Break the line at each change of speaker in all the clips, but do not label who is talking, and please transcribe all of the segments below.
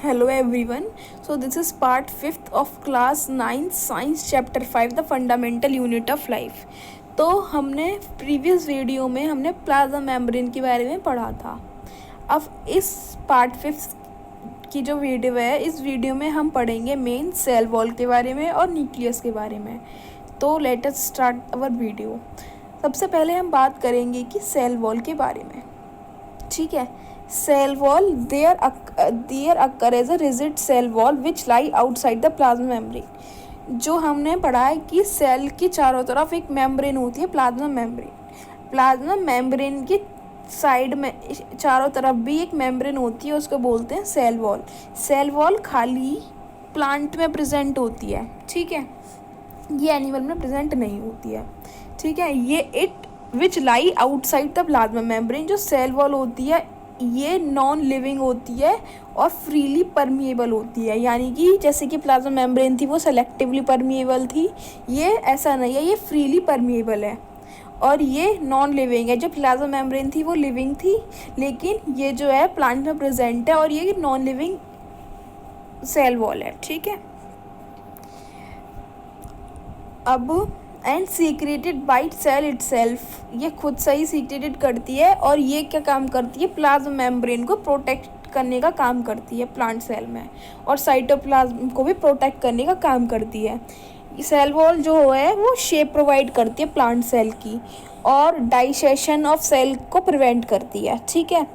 Hello everyone. So this is part 5th of class 9 science chapter 5 the fundamental unit of life. तो हमने previous video में हमने plasma membrane के बारे में पढ़ा था. अब इस पार्ट 5 की जो वीडियो है, इस वीडियो में हम पढ़ेंगे मेन सेल वॉल के बारे में और न्यूक्लियस के बारे में. तो let us start our video. सबसे पहले हम बात करेंगे कि सेल वॉल के बारे में. ठीक है. Cell wall there occur as a rigid cell wall which lie outside the plasma membrane. जो हमने पढ़ा है कि सेल की चारों तरफ एक मेम्ब्रेन होती है, प्लाज्मा मेम्ब्रेन. प्लाज्मा मेम्ब्रेन की साइड में चारों तरफ भी एक मेम्ब्रेन होती है, उसको बोलते हैं सेल वॉल. सेल वॉल खाली प्लांट में प्रेजेंट होती है. ठीक है. ये एनिमल में प्रेजेंट नहीं होती है. ठीक है. ये it which lie outside the plasma membrane. जो सेल वॉल होती है ये नॉन लिविंग होती है और फ्रीली परमिएबल होती है. यानी कि जैसे कि प्लाज्मा मेम्ब्रेन थी वो सेलेक्टिवली परमिएबल थी, ये ऐसा नहीं है, ये फ्रीली परमिएबल है. और ये नॉन लिविंग है. जो प्लाज्मा मेम्ब्रेन थी वो लिविंग थी, लेकिन ये जो है प्लांट में प्रेजेंट है और ये नॉन लिविंग सेल वॉल है. ठीक है. अब and secreted by cell itself. ये खुद से ही सीक्रेटेड करती है और ये क्या काम करती है, प्लाज्मा मेम्ब्रेन को प्रोटेक्ट करने का काम करती है प्लांट सेल में, और साइटोप्लाज्म को भी प्रोटेक्ट करने का काम करती है. सेल वॉल जो है वो शेप प्रोवाइड करती है प्लांट सेल की और डाइजेशन ऑफ सेल को प्रिवेंट करती है. ठीक है.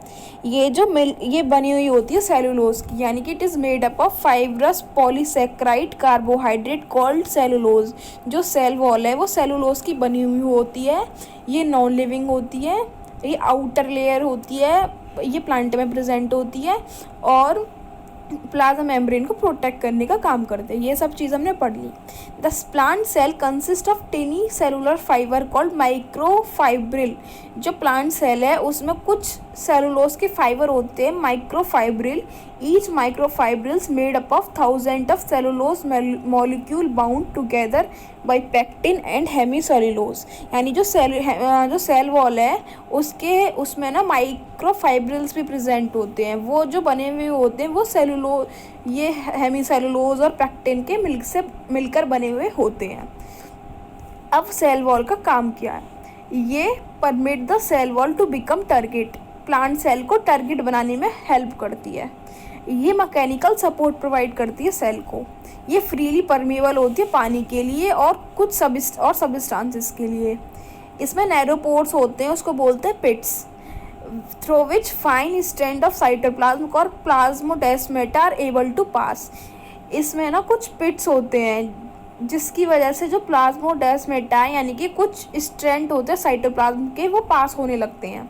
ये बनी हुई होती है सेलुलोज की, यानी कि it is made up of fibrous polysaccharide carbohydrate called cellulose. जो सेल वॉल है वो सेलुलोज की बनी हुई होती है. ये नॉन लिविंग होती है. ये आउटर लेयर होती है, ये प्लांट में प्रेजेंट होती है और प्लाज्मा मेम्ब्रेन को प्रोटेक्ट करने का काम करते हैं. ये सब चीज़ हमने पढ़ ली. The plant cell consist of tiny cellular fibre called microfibril. जो प्लांट सेल है उसमें कुछ सेलुलोज के फाइबर होते हैं, microfibril. Each microfibrils made up of 1000 of cellulose molecule bound together by pectin and hemicellulose. यानी जो सेल वॉल है उसमें ना माइक्रोफाइब्रिल्स भी प्रेजेंट होते हैं. वो जो बने हुए होते हैं वो ये हेमीसेलुलोज और पेक्टिन के मिलकर बने हुए होते हैं. अब सेल वॉल का काम क्या है, ये permit the cell wall to become target. Plant cell को टारगेट बनाने में हेल्प करती है. ये मैकेनिकल सपोर्ट प्रोवाइड करती है सेल को. ये फ्रीली परमिएबल होती है पानी के लिए और कुछ सब्सटेंसेस के लिए. इसमें नैरो पोर्स होते हैं, उसको बोलते हैं pits, through which fine strand of cytoplasm और plasmodesmata are able to pass. इसमें ना कुछ पिट्स होते हैं जिसकी वजह से जो प्लाज्मोडेस्माटा यानी कि कुछ स्ट्रैंड होते हैं साइटोप्लाज्म के, वो पास होने लगते हैं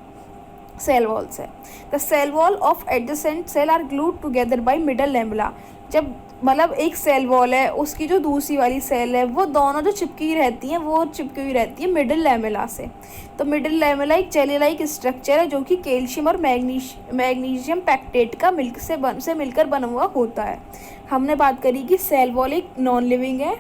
सेल वॉल से. The cell wall of adjacent cell are glued together by middle lamella. जब मतलब एक सेल वॉल है, उसकी जो दूसरी वाली सेल है वो दोनों जो चिपकी रहती हैं वो चिपकी हुई रहती है मिडल लैमेला से. तो मिडल लैमेला एक जेली लाइक स्ट्रक्चर है जो कि कैल्शियम और मैग्नीशियम पैक्टेट का से मिलकर बना हुआ होता है. हमने बात करी कि सेल वॉल एक नॉन लिविंग है.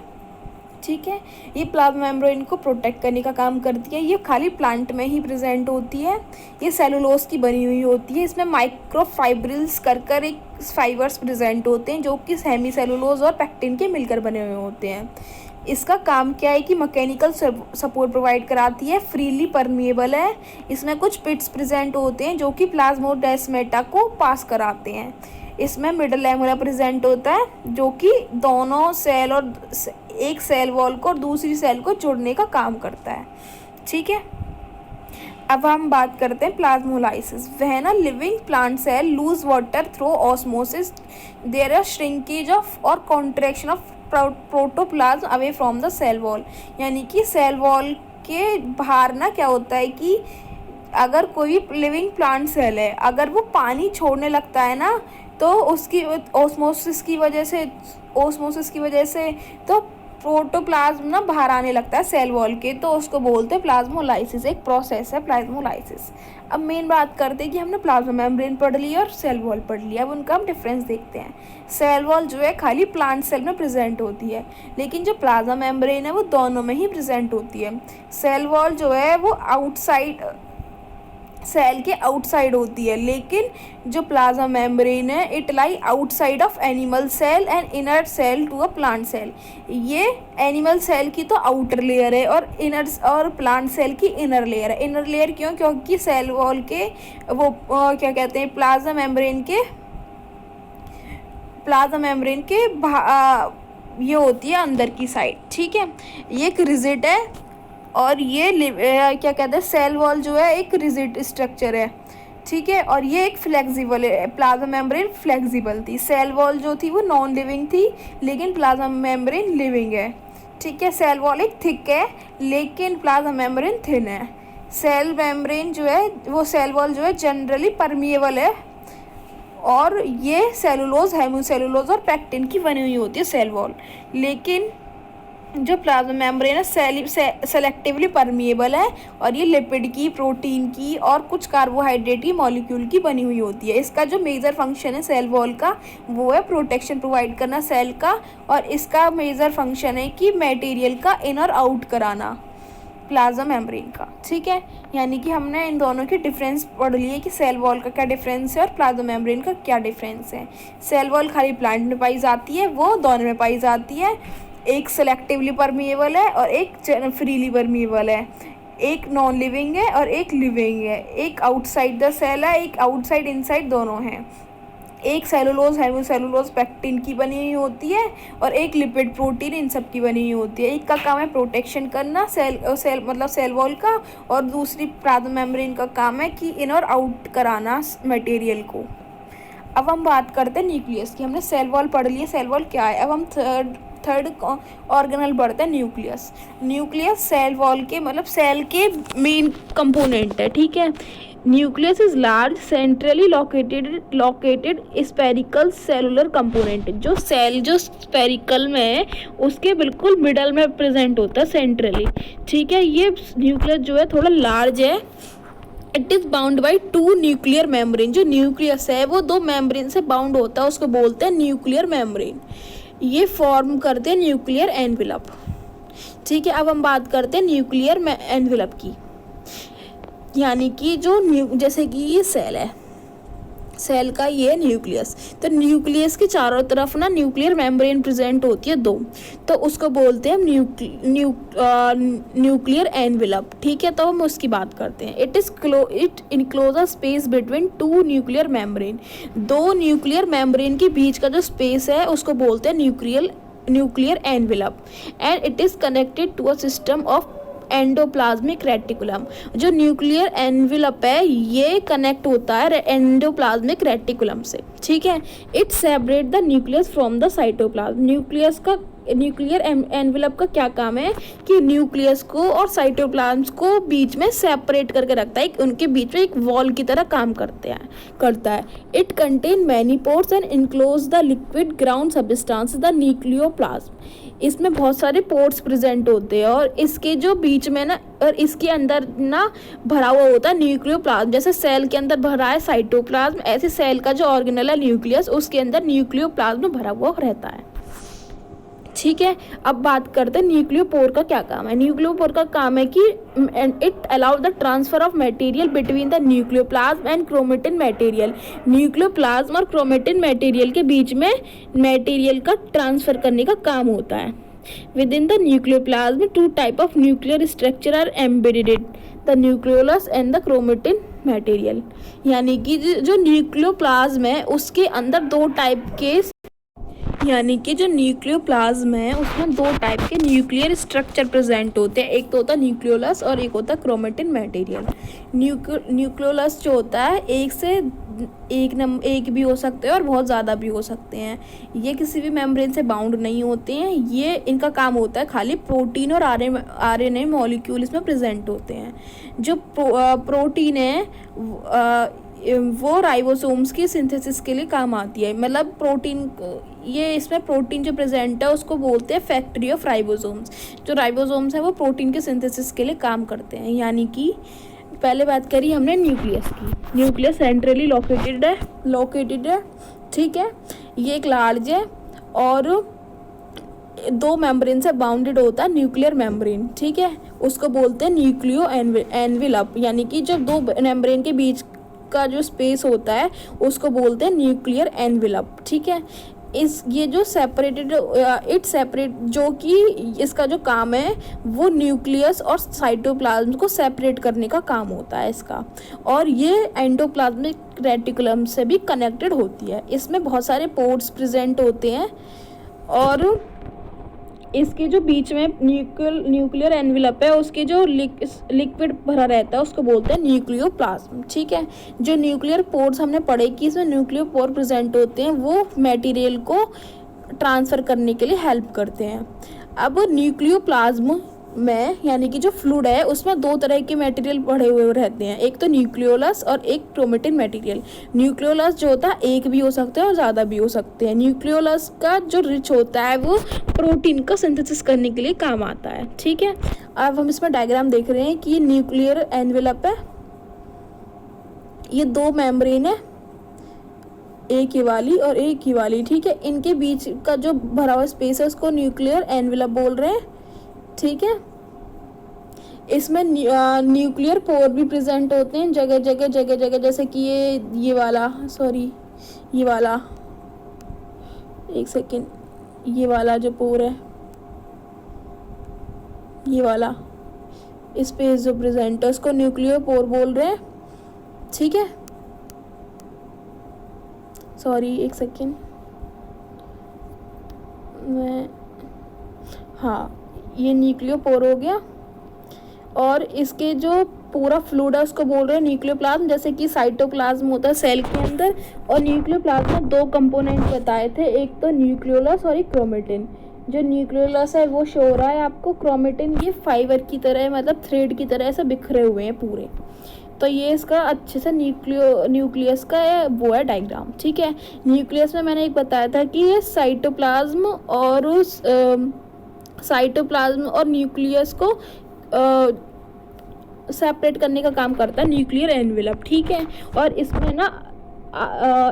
ठीक है. ये प्लाज्मा मेम्ब्रेन को प्रोटेक्ट करने का काम करती है. ये खाली प्लांट में ही प्रेजेंट होती है. ये सेलुलोज की बनी हुई होती है. इसमें माइक्रोफाइब्रिल्स कर एक फाइबर्स प्रेजेंट होते हैं जो कि हेमी सेलुलोज और पेक्टिन के मिलकर बने हुए होते हैं. इसका काम क्या है कि मैकेनिकल सपोर्ट प्रोवाइड कराती है, फ्रीली परमिएबल है. इसमें कुछ पिट्स प्रेजेंट होते हैं जो कि प्लाज्मोडेस्माटा को पास कराते हैं. इसमें मिडल लैमेला प्रेजेंट होता है जो कि दोनों सेल और एक सेल वॉल को और दूसरी सेल को जोड़ने का काम करता है. ठीक है. अब हम बात करते हैं plasmolysis. When a living plant cell lose water through osmosis there are shrinkage of or contraction of protoplasm away from the cell wall. यानी कि सेल वॉल के बाहर ना क्या होता है कि अगर कोई लिविंग प्लांट सेल है, अगर वो पानी छोड़ने लगता है ना, तो उसकी ओस्मोसिस की वजह से तो प्रोटोप्लाज्म ना बाहर आने लगता है सेल वॉल के, तो उसको बोलते हैं प्लाज्मोलाइसिस. एक प्रोसेस है प्लाज्मोलाइसिस. अब मेन बात करते हैं कि हमने प्लाज्मा मेम्ब्रेन पढ़ लिया और सेल वॉल पढ़ लिया. अब उनका हम डिफरेंस देखते हैं. सेल वॉल जो है खाली प्लांट सेल में प्रेजेंट होती है, लेकिन जो प्लाज्मा मेम्ब्रेन है वो दोनों में ही प्रेजेंट होती है. सेल वॉल जो है वो आउटसाइड सेल के आउटसाइड होती है, लेकिन जो प्लाज्मा मेम्ब्रेन है it lie outside of animal cell and inner cell to a plant cell. ये एनिमल सेल की तो आउटर लेयर है और प्लांट सेल की इनर लेयर है। इनर लेयर क्यों? क्योंकि सेल वॉल के वो क्या कहते हैं, प्लाज्मा मेम्ब्रेन के ये होती है अंदर की साइड, ठीक है। ये एक रिजिड है और ये क्या कहते हैं, सेल वॉल जो है एक रिजिड स्ट्रक्चर है, ठीक है। और ये एक फ्लेक्सिबल है, प्लाज्मा मेम्ब्रेन फ्लेक्सिबल थी। सेल वॉल जो थी वो नॉन लिविंग थी, लेकिन प्लाज्मा मेम्ब्रेन लिविंग है, ठीक है। सेल वॉल एक थिक है लेकिन प्लाज्मा मेम्ब्रेन थिन है। सेल मेम्ब्रेन जो है वो सेल वॉल जो है जनरली परमिएबल है और ये सेलुलोज, हेमीसेलुलोज और पैक्टिन की बनी हुई होती है सेल वॉल। लेकिन जो प्लाज्मा मेम्ब्रेन है सेलेक्टिवली परमिएबल है और ये लिपिड की, प्रोटीन की और कुछ कार्बोहाइड्रेट की मॉलिक्यूल की बनी हुई होती है। इसका जो मेजर फंक्शन है सेल वॉल का वो है प्रोटेक्शन प्रोवाइड करना सेल का, और इसका मेजर फंक्शन है कि मटेरियल का इन और आउट कराना प्लाज्मा मेम्ब्रेन का, ठीक है। यानी कि हमने इन दोनों की डिफरेंस पढ़ लिए कि सेल वॉल का क्या डिफरेंस है और प्लाज्मा मेम्ब्रेन का क्या डिफरेंस है। सेल वॉल खाली प्लांट में पाई जाती है, वो दोनों में पाई जाती है। एक सेलेक्टिवली परमिएबल है और एक फ्रीली परमिएबल है। एक नॉन लिविंग है और एक लिविंग है। एक आउटसाइड द सेल है, एक आउटसाइड इनसाइड दोनों हैं। एक सेलुलोज, हेमीसेलुलोज, पैक्टिन की बनी हुई होती है और एक लिपिड, प्रोटीन, इन सब की बनी हुई होती है। एक का काम है प्रोटेक्शन करना सेल वॉल का, और दूसरी प्लाज्मा मेम्ब्रेन का काम है कि इन और आउट कराना मटेरियल को। अब हम बात करते हैं न्यूक्लियस की। हमने सेल वॉल पढ़ लिया, सेल वॉल क्या है। अब हम थर्ड ऑर्गेनल बढ़ते हैं, न्यूक्लियस। न्यूक्लियस सेल वॉल के सेल के मेन कंपोनेंट है, ठीक है। Nucleus is large centrally located spherical cellular component. जो सेल जो स्पेरिकल में है उसके बिल्कुल मिडल में प्रेजेंट होता है, सेंट्रली, ठीक है। ये न्यूक्लियस जो है थोड़ा लार्ज है। It is bound by 2 nuclear membrane. जो न्यूक्लियस है वो 2 मेम्ब्रेन से बाउंड होता है, उसको बोलते हैं न्यूक्लियर मेम्ब्रेन। ये फॉर्म करते हैं न्यूक्लियर एनवेलप, ठीक है। अब हम बात करते हैं न्यूक्लियर एनवेलप की। यानी कि जैसे कि ये सेल है, सेल का ये न्यूक्लियस, तो न्यूक्लियस के चारों तरफ ना न्यूक्लियर मेम्ब्रेन प्रेजेंट होती है 2, तो उसको बोलते हैं न्यूक्लियर एनवेलप, ठीक है। तो हम उसकी बात करते हैं। It enclose a space between 2 nuclear membrane. 2 nuclear membrane के बीच का जो स्पेस है उसको बोलते हैं nuclear envelope, and it is connected to a system of endoplasmic reticulum. जो न्यूक्लियर एनवेलप है ये कनेक्ट होता है एंडोप्लाज्मिक रेटिकुलम से, ठीक है। It separate the nucleus from the cytoplasm. Nuclear envelope का क्या काम है कि न्यूक्लियस को और साइटोप्लाज्म को बीच में सेपरेट करके रखता है, उनके बीच में एक वॉल की तरह काम करता है। It contain many pores and enclose the liquid ground substance the nucleoplasm. इसमें बहुत सारे पोर्ट्स प्रेजेंट होते हैं और इसके जो बीच में ना और इसके अंदर ना भरा हुआ होता है न्यूक्लियोप्लाज्म। जैसे सेल के अंदर भरा है साइटोप्लाज्म, ऐसे सेल का जो ऑर्गेनल है न्यूक्लियस उसके अंदर न्यूक्लियोप्लाज्म भरा हुआ रहता है, ठीक है। अब बात करते हैं न्यूक्लियोपोर का क्या काम है। न्यूक्लियोपोर का काम है कि it allow the transfer of material between the nucleoplasm and chromatin material. Nucleoplasm और क्रोमेटिन मटेरियल के बीच में मटेरियल का ट्रांसफर करने का काम होता है। Within the nucleoplasm 2 type of nuclear structure are embedded, the nucleolus and the chromatin material. यानी कि जो न्यूक्लियोप्लाज्म है उसके अंदर 2 टाइप के जो न्यूक्लियोप्लाज्म है उसमें 2 टाइप के न्यूक्लियर स्ट्रक्चर प्रेजेंट होते हैं। एक तो होता है न्यूक्लियोलस और एक होता है क्रोमेटिन मटेरियल। न्यूक्लियोलस जो होता है एक भी हो सकते हैं और बहुत ज़्यादा भी हो सकते हैं। ये किसी भी मेम्ब्रेन से बाउंड नहीं होते हैं। ये इनका काम होता है खाली प्रोटीन और आरएनए मॉलिक्यूल इसमें प्रेजेंट होते हैं। जो प्रोटीन है वो राइबोसोम्स की सिंथेसिस के लिए काम आती है। मतलब इसमें प्रोटीन जो प्रेजेंट है उसको बोलते हैं फैक्ट्री ऑफ राइबोसोम्स। जो राइबोसोम्स हैं वो प्रोटीन के सिंथेसिस के लिए काम करते हैं। यानी कि पहले बात करी हमने न्यूक्लियस की। न्यूक्लियस सेंट्रली लोकेटेड है, ठीक है। ये एक लार्ज है और 2 मेम्ब्रेन से बाउंडेड होता है न्यूक्लियर मेम्ब्रेन, ठीक है। उसको बोलते हैं न्यूक्लियो एनवेलप, यानी कि जब दो मेम्ब्रेन के बीच का जो स्पेस होता है उसको बोलते हैं न्यूक्लियर एनवेलप। ठीक है, ये जो सेपरेटेड सेपरेट, जो कि इसका जो काम है वो न्यूक्लियस और साइटोप्लाज्म को सेपरेट करने का काम होता है इसका, और ये एंडोप्लाज्मिक रेटिकुलम से भी कनेक्टेड होती है। इसमें बहुत सारे पोर्ट्स प्रेजेंट होते हैं और इसके जो बीच में न्यूक्लियर एनवेलप है उसके जो लिक्विड भरा रहता है उसको बोलते हैं न्यूक्लियोप्लाज्म। ठीक है, जो न्यूक्लियर पोर्स हमने पढ़े कि इसमें न्यूक्लियर पोर प्रेजेंट होते हैं, वो मटेरियल को ट्रांसफ़र करने के लिए हेल्प करते हैं। अब न्यूक्लियोप्लाज्म में, यानी कि जो फ्लूइड है उसमें दो तरह के मटेरियल पड़े हुए रहते हैं, एक तो न्यूक्लियोलस और एक क्रोमेटिन मटेरियल। न्यूक्लियोलस जो होता है एक भी हो सकता है और ज़्यादा भी हो सकते हैं। न्यूक्लियोलस का जो रिच होता है वो प्रोटीन का सिंथेसिस करने के लिए काम आता है। ठीक है, अब हम इसमें डायग्राम देख रहे हैं कि ये न्यूक्लियर एनवेलप है, ये दो मेम्ब्रेन है, एक ही वाली और एक ही वाली। ठीक है, इनके बीच का जो भरा हुआ स्पेस है उसको न्यूक्लियर एनवेलप बोल रहे हैं। ठीक है, इसमें न्यूक्लियर पोर भी प्रेजेंट होते हैं जगह जगह, जैसे कि ये वाला, सॉरी ये वाला, एक सेकेंड, ये वाला जो पोर है, ये वाला स्पेस जो प्रेजेंट है उसको न्यूक्लियर पोर बोल रहे हैं। ठीक है, सॉरी एक सेकेंड, हाँ ये न्यूक्लियोपोर हो गया। और इसके जो पूरा फ्लूइड है उसको बोल रहे हैं न्यूक्लियोप्लाज्म, जैसे कि साइटोप्लाज्म होता है सेल के अंदर, और न्यूक्लियोप्लाज्म में दो कंपोनेंट बताए थे, एक तो न्यूक्लियोलस और एक क्रोमेटिन। जो न्यूक्लियोलस है वो शो हो रहा है आपको, क्रोमेटिन ये फाइबर की तरह, मतलब थ्रेड की तरह ऐसे बिखरे हुए हैं पूरे। तो ये इसका अच्छे से न्यूक्लियस का वो है डायग्राम। ठीक है, न्यूक्लियस में मैंने एक बताया था कि ये साइटोप्लाज्म और न्यूक्लियस को सेपरेट करने का काम करता है न्यूक्लियर एनवेलप। ठीक है, और इसमें ना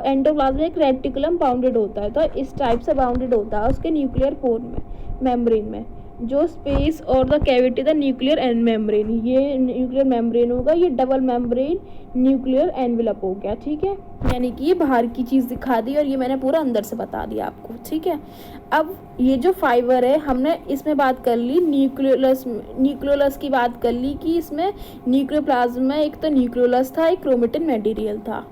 एंडोप्लाज्म एक रेटिकुलम बाउंडेड होता है, तो इस टाइप से बाउंडेड होता है उसके न्यूक्लियर पोर में, मेम्ब्रेन में, जो स्पेस और the cavity the nuclear and membrane, ये न्यूक्लियर मेम्ब्रेन होगा, ये डबल मेम्ब्रेन न्यूक्लियर एनवेलप हो गया। ठीक है, यानी कि ये बाहर की चीज़ दिखा दी और ये मैंने पूरा अंदर से बता दिया आपको। ठीक है, अब ये जो फाइबर है हमने इसमें बात कर ली, न्यूक्लियोलस की बात कर ली कि इसमें न्यूक्लियोप्लाज्म में एक तो न्यूक्लियोलस था, एक क्रोमेटिन मटेरियल था।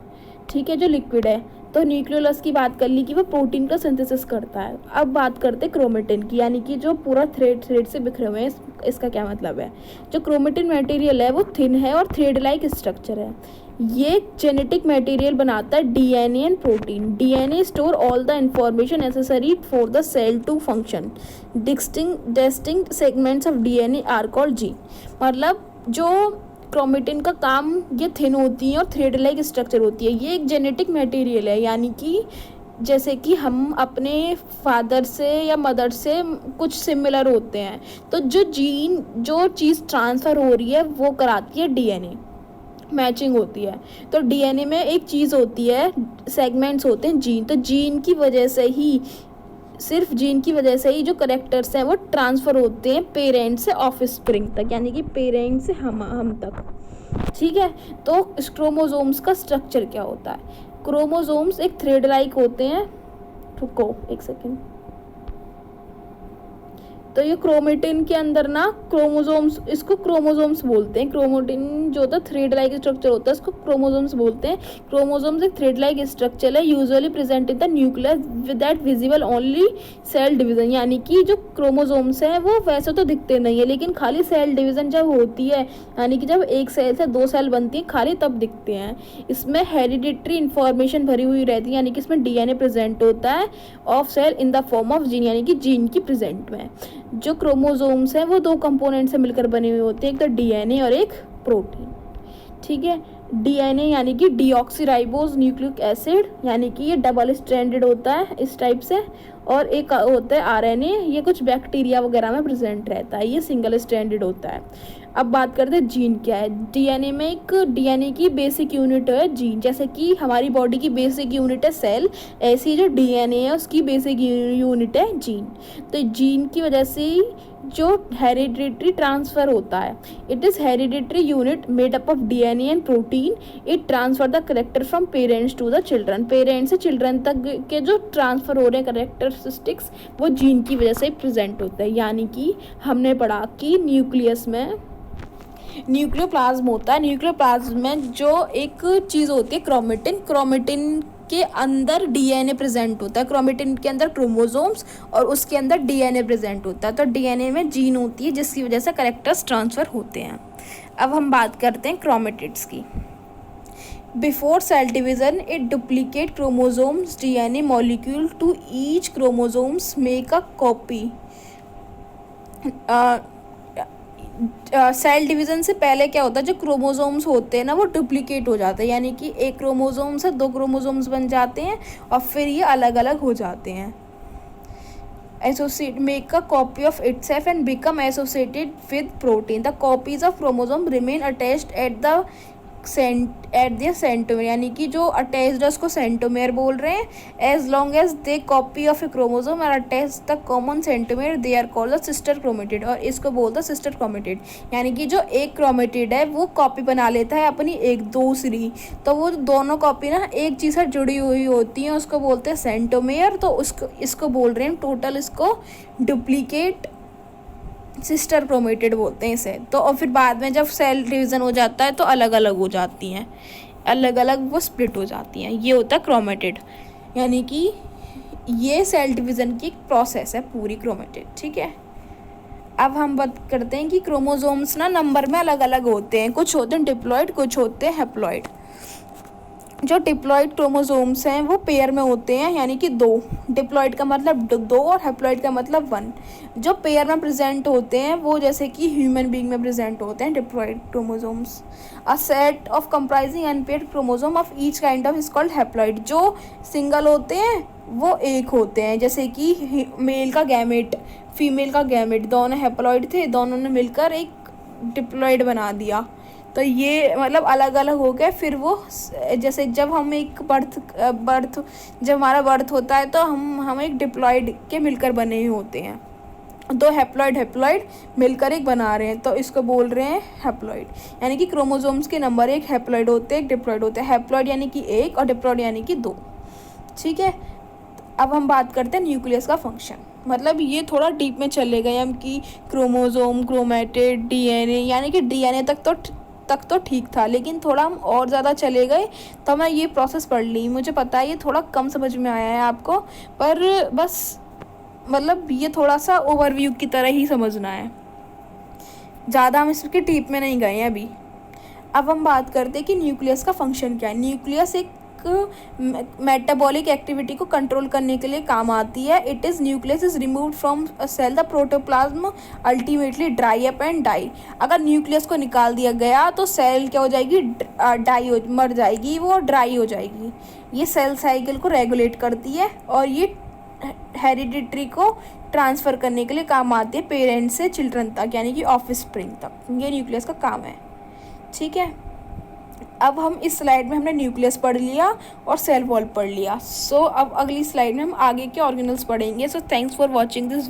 ठीक है, जो लिक्विड है, तो न्यूक्लियोलस की बात कर ली कि वो प्रोटीन का सिंथेसिस करता है। अब बात करते हैं क्रोमेटिन की, यानी कि जो पूरा थ्रेड से बिखरे हुए हैं। इसका क्या मतलब है, जो क्रोमेटिन मटेरियल है वो थिन है और थ्रेड लाइक स्ट्रक्चर है। ये जेनेटिक मटेरियल बनाता है DNA and protein. DNA store all the information necessary for the cell to function. Distinct segments of DNA are called gene. मतलब जो क्रोमेटिन का काम, ये थिन होती है और थ्रेड लाइक स्ट्रक्चर होती है। ये एक जेनेटिक मटेरियल है, यानी कि जैसे कि हम अपने फादर से या मदर से कुछ सिमिलर होते हैं, तो जो चीज़ ट्रांसफ़र हो रही है वो कराती है डीएनए, मैचिंग होती है। तो डीएनए में एक चीज़ होती है, सेगमेंट्स होते हैं जीन, तो जीन की वजह से ही, सिर्फ जीन की वजह से ही जो करेक्टर्स हैं वो ट्रांसफ़र होते हैं पेरेंट से ऑफस्प्रिंग तक, यानी कि पेरेंट से हम तक। ठीक है, तो इस क्रोमोसोम्स का स्ट्रक्चर क्या होता है। क्रोमोसोम्स एक थ्रेड लाइक होते हैं, रुको एक सेकेंड, तो ये क्रोमेटिन के अंदर ना क्रोमोसोम्स, इसको क्रोमोसोम्स बोलते हैं। क्रोमेटिन जो होता है थ्रेड लाइक स्ट्रक्चर होता है, इसको क्रोमोसोम्स बोलते हैं। क्रोमोसोम्स एक थ्रेड लाइक स्ट्रक्चर है, usually present in the nucleus with that visible only cell division. यानी कि जो क्रोमोसोम्स हैं वो वैसे तो दिखते नहीं है, लेकिन खाली सेल डिवीजन जब होती है, यानी कि जब एक सेल से दो सेल बनती है खाली, तब दिखते हैं। इसमें हेरिडिटरी इन्फॉर्मेशन भरी हुई रहती है, यानी कि इसमें डीएनए प्रेजेंट होता है of cell in the form of gene, यानी कि जीन की प्रेजेंट में। जो क्रोमोसोम्स हैं वो दो कंपोनेंट से मिलकर बने हुए होते हैं, एक तो डीएनए और एक प्रोटीन। ठीक है, डीएनए यानी कि डीऑक्सीराइबोज न्यूक्लिक एसिड, यानी कि ये डबल स्ट्रैंडेड होता है इस टाइप से, और एक होता है आरएनए, ये कुछ बैक्टीरिया वगैरह में प्रेजेंट रहता है, ये सिंगल स्ट्रैंडेड होता है। अब बात करते हैं जीन क्या है। डीएनए में एक डीएनए की बेसिक यूनिट है जीन, जैसे कि हमारी बॉडी की बेसिक यूनिट है सेल, ऐसी जो डीएनए है उसकी बेसिक यूनिट है जीन। तो जीन की वजह से ही जो हेरिडिटरी ट्रांसफ़र होता है, it is hereditary unit made up of DNA and protein, it transfer the character from parents to the children. Parents से चिल्ड्रन तक के जो ट्रांसफ़र हो रहे हैं करेक्टरिस्टिक्स, वो जीन की वजह से प्रेजेंट होता है। यानी कि हमने पढ़ा कि न्यूक्लियस में न्यूक्लियोप्लाज्म होता है, न्यूक्लियोप्लाज्म में जो एक चीज़ होती है क्रोमेटिन, क्रोमेटिन के अंदर डीएनए प्रेजेंट होता है, क्रोमेटिन के अंदर क्रोमोसोम्स और उसके अंदर डीएनए प्रेजेंट होता है। तो डीएनए में जीन होती है जिसकी वजह से कैरेक्टर्स ट्रांसफ़र होते हैं। अब हम बात करते हैं क्रोमेटिड्स की। Before cell division it duplicate chromosomes DNA molecule to each chromosomes make a copy. Cell division से पहले क्या होता है, जो क्रोमोसोम्स होते हैं ना वो डुप्लीकेट हो जाते हैं, यानी कि एक क्रोमोसोम से 2 क्रोमोसोम्स बन जाते हैं और फिर ये अलग अलग हो जाते हैं। Associate make a copy of itself and become associated with protein. The copies of chromosome remain attached at the centromere, यानी कि जो अटैच्ड है उसको सेंटोमेयर बोल रहे हैं। As long as they copy of a chromosome are attach the common centromere they are called the sister chromatid, और इसको बोलते हैं सिस्टर क्रोमेटिड। यानी कि जो एक क्रोमेटिड है वो कॉपी बना लेता है अपनी एक दूसरी, तो वो दोनों कॉपी ना एक चीज़ से जुड़ी हुई होती हैं, उसको बोलते हैं सेंटोमेयर। तो इसको बोल रहे हैं टोटल, इसको डुप्लीकेट सिस्टर क्रोमेटिड बोलते हैं इसे। तो और फिर बाद में जब सेल डिवीज़न हो जाता है तो अलग अलग हो जाती हैं, अलग अलग वो स्प्लिट हो जाती हैं, ये होता है क्रोमेटिड। यानी कि ये सेल डिवीज़न की एक प्रोसेस है पूरी क्रोमेटिड, ठीक है। अब हम बात करते हैं कि क्रोमोसोम्स ना नंबर में अलग अलग होते हैं, कुछ होते हैं डिप्लॉइड, कुछ होते हैं हैप्लॉइड। जो डिप्लॉइड क्रोमोसोम्स हैं वो पेयर में होते हैं, यानी कि 2। डिप्लॉइड का मतलब 2 और हैप्लॉइड का मतलब 1। जो पेयर में प्रेजेंट होते हैं वो जैसे कि ह्यूमन बीइंग में प्रेजेंट होते हैं diploid chromosomes. A set of comprising unpaired chromosome of each kind of is called haploid. जो सिंगल होते हैं वो एक होते हैं, जैसे कि मेल का गैमेट, फीमेल का गैमेट, दोनों हैप्लॉइड थे, दोनों ने मिलकर एक डिप्लॉइड बना दिया। तो ये मतलब अलग अलग हो गए। फिर वो जैसे जब हम एक जब हमारा बर्थ होता है तो हम एक डिप्लॉइड के मिलकर बने ही होते हैं, 2 हैप्लॉइड मिलकर एक बना रहे हैं, तो इसको बोल रहे हैं हैप्लॉइड। यानी कि क्रोमोसोम्स के नंबर एक हैप्लॉइड होते हैं, एक डिप्लॉइड होते हैं। हैप्लॉइड यानी कि 1 और डिप्लॉइड यानी कि 2, ठीक है। अब हम बात करते हैं न्यूक्लियस का फंक्शन। मतलब ये थोड़ा डीप में चले गए हम कि क्रोमोसोम, क्रोमेटिड, डीएनए, यानी कि डीएनए तक तो ठीक था, लेकिन थोड़ा हम और ज़्यादा चले गए तो मैं ये प्रोसेस पढ़ ली। मुझे पता है ये थोड़ा कम समझ में आया है आपको, पर बस मतलब ये थोड़ा सा ओवरव्यू की तरह ही समझना है, ज़्यादा हम इसके डीप में नहीं गए हैं अभी। अब हम बात करते हैं कि न्यूक्लियस का फंक्शन क्या है। न्यूक्लियस एक मेटाबॉलिक एक्टिविटी को कंट्रोल करने के लिए काम आती है। It is nucleus is removed from a cell the protoplasm ultimately dry up and die. अगर न्यूक्लियस को निकाल दिया गया तो सेल क्या हो जाएगी, मर जाएगी, वो ड्राई हो जाएगी। ये सेल साइकिल को रेगुलेट करती है और ये हेरिडिटरी को ट्रांसफ़र करने के लिए काम आती है पेरेंट्स से चिल्ड्रन तक, यानी कि ऑफस्प्रिंग तक। ये न्यूक्लियस का काम है, ठीक है। अब हम इस स्लाइड में हमने न्यूक्लियस पढ़ लिया और सेल वॉल पढ़ लिया। सो अब अगली स्लाइड में हम आगे के ऑर्गेनल्स पढ़ेंगे। So thanks for watching this.